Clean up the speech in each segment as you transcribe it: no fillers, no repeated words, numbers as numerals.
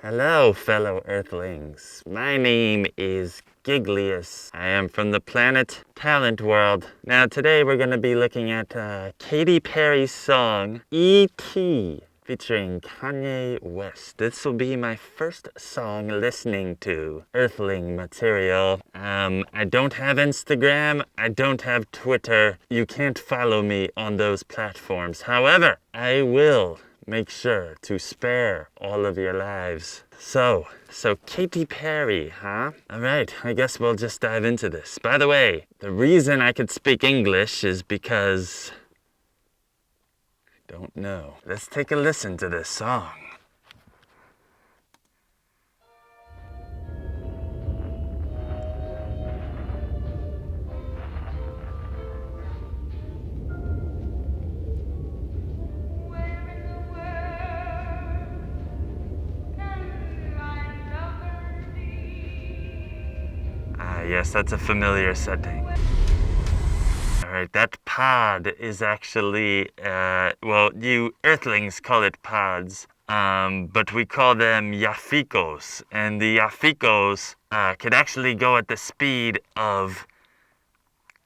Hello, fellow Earthlings. My name is Giglius. I am from the planet Talent World. Now, today we're going to be looking at Katy Perry's song, E.T., featuring Kanye West. This will be my first song listening to Earthling material. I don't have Instagram. I don't have Twitter. You can't follow me on those platforms. However, I will make sure to spare all of your lives. So Katy Perry, huh? All right, I guess we'll just dive into this. By the way, the reason I could speak English is because I don't know. Let's take a listen to this song. Yes, that's a familiar setting. Alright, that pod is actually, well, you Earthlings call it pods, but we call them yafikos. And the yafikos could actually go at the speed of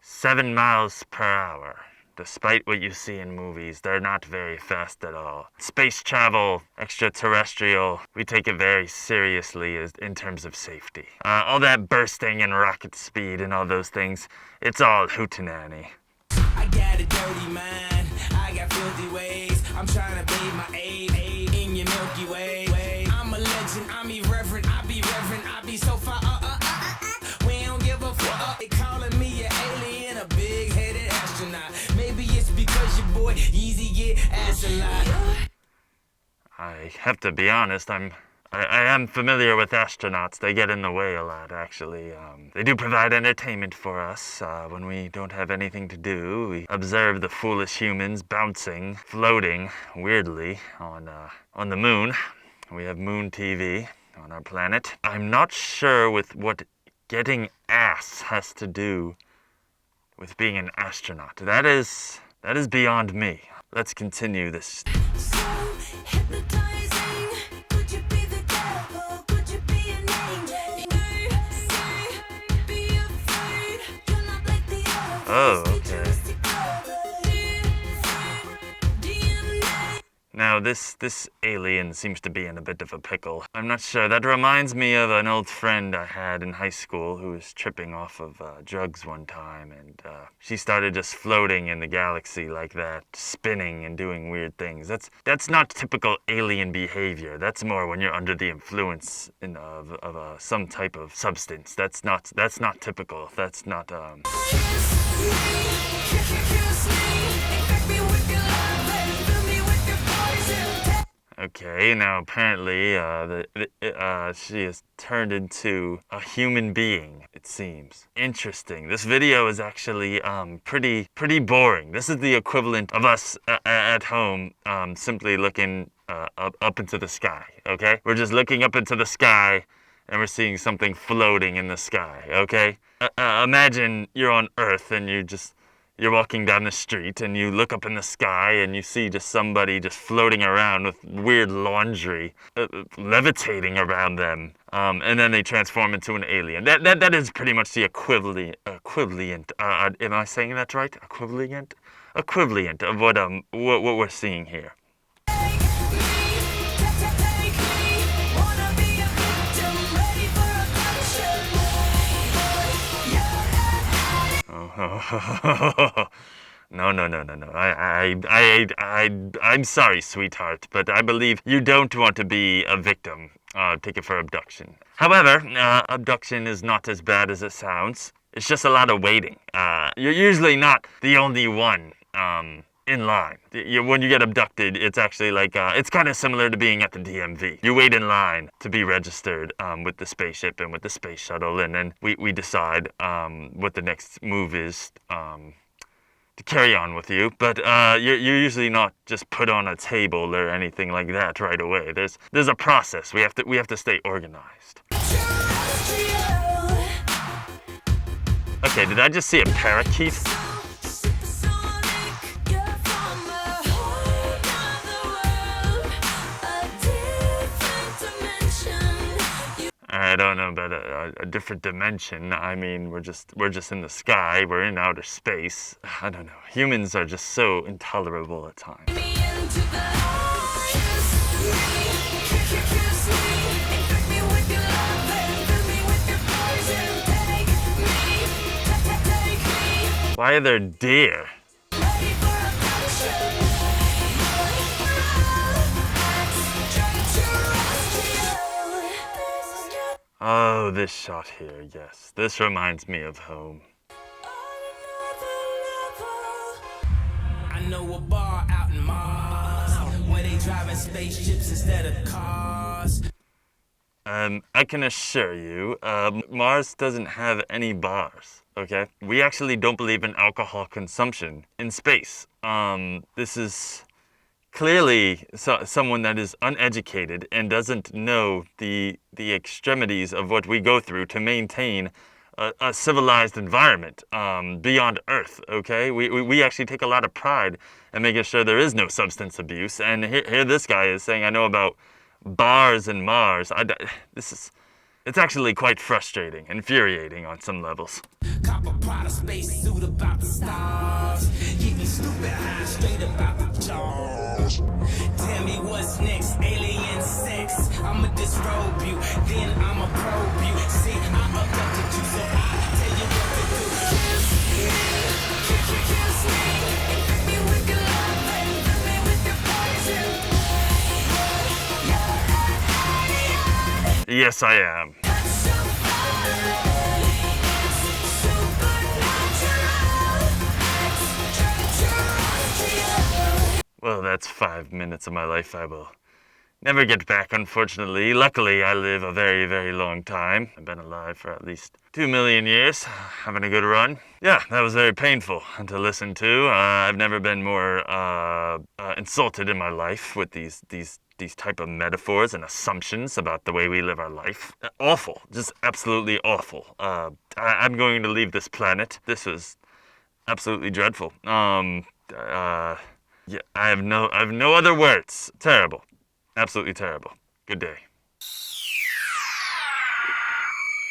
7 miles per hour. Despite what you see in movies, they're not very fast at all. Space travel, extraterrestrial, we take it very seriously in terms of safety. All that bursting and rocket speed and all those things, it's all hootenanny. I got a dirty mind, I got filthy ways. I'm trying to bathe my aid in your Milky Way. I'm a legend, I'm irreverent, I be so far. We don't give a fuck. They calling me an alien, a big-headed astronaut. Maybe it's because your boy Yeezy get ass a lot. I have to be honest, I am familiar with astronauts. They get in the way a lot, actually. They do provide entertainment for us when we don't have anything to do. We observe the foolish humans bouncing, floating, weirdly, on the moon. We have moon TV on our planet. I'm not sure with what getting ass has to do with being an astronaut. That is beyond me. Let's continue this. So hypnotizing. Could you be the devil? Could you be an angel? Say, be afraid. You're not like the others. Oh, okay. Now, this alien seems to be in a bit of a pickle. I'm not sure. That reminds me of an old friend I had in high school who was tripping off of drugs one time, and she started just floating in the galaxy like that, spinning and doing weird things. That's not typical alien behavior. That's more when you're under the influence of some type of substance. That's not typical. That's not Okay, now apparently she has turned into a human being, it seems. Interesting. This video is actually pretty boring. This is the equivalent of us at home simply looking up into the sky, okay? We're just looking up into the sky and we're seeing something floating in the sky, okay? Imagine you're on Earth and you're walking down the street and you look up in the sky and you see just somebody just floating around with weird laundry levitating around them, and then they transform into an alien. That is pretty much the equivalent. Am I saying that right? Equivalent of what we're seeing here. No. I'm sorry, sweetheart, but I believe you don't want to be a victim. Ticket for abduction. However, abduction is not as bad as it sounds. It's just a lot of waiting. You're usually not the only one in line. When you get abducted, it's actually like, it's kind of similar to being at the DMV. You wait in line to be registered with the spaceship and with the space shuttle, and then we decide what the next move is to carry on with you. But you're usually not just put on a table or anything like that right away. There's a process. We have to stay organized. Okay, did I just see a parakeet? I don't know about a different dimension. I mean, we're just in the sky. We're in outer space. I don't know. Humans are just so intolerable at times. Me into the highest. Kiss me, infect me with your love and fill me with your poison. Take me. Why are there deer? Ready for abduction. Oh, this shot here, yes. This reminds me of home. I know a bar out in Mars where they driving spaceships instead of cars. I can assure you, Mars doesn't have any bars, okay? We actually don't believe in alcohol consumption in space. This is clearly someone that is uneducated and doesn't know the extremities of what we go through to maintain a civilized environment beyond Earth, okay? We actually take a lot of pride in making sure there is no substance abuse. And here this guy is saying, I know about bars and Mars. It's actually quite frustrating, infuriating on some levels. Cop a Prada space suit about the stars. Get me stupid high straight about the jaws. Tell me what's next, alien sex. I'ma disrobe you, then I'ma probe you. See, I abducted you, so I tell you what to do. Kiss me, infect me with your love and fill me with your poison. Yes, I am. That's so fun. Supernatural. Well, that's 5 minutes of my life I will never get back, unfortunately. Luckily, I live a very, very long time. I've been alive for at least 2 million years, having a good run. Yeah, that was very painful to listen to. I've never been more insulted in my life with these type of metaphors and assumptions about the way we live our life. Awful, just absolutely awful. I'm going to leave this planet. This was absolutely dreadful. Yeah, I have no other words. Terrible. Absolutely terrible. Good day.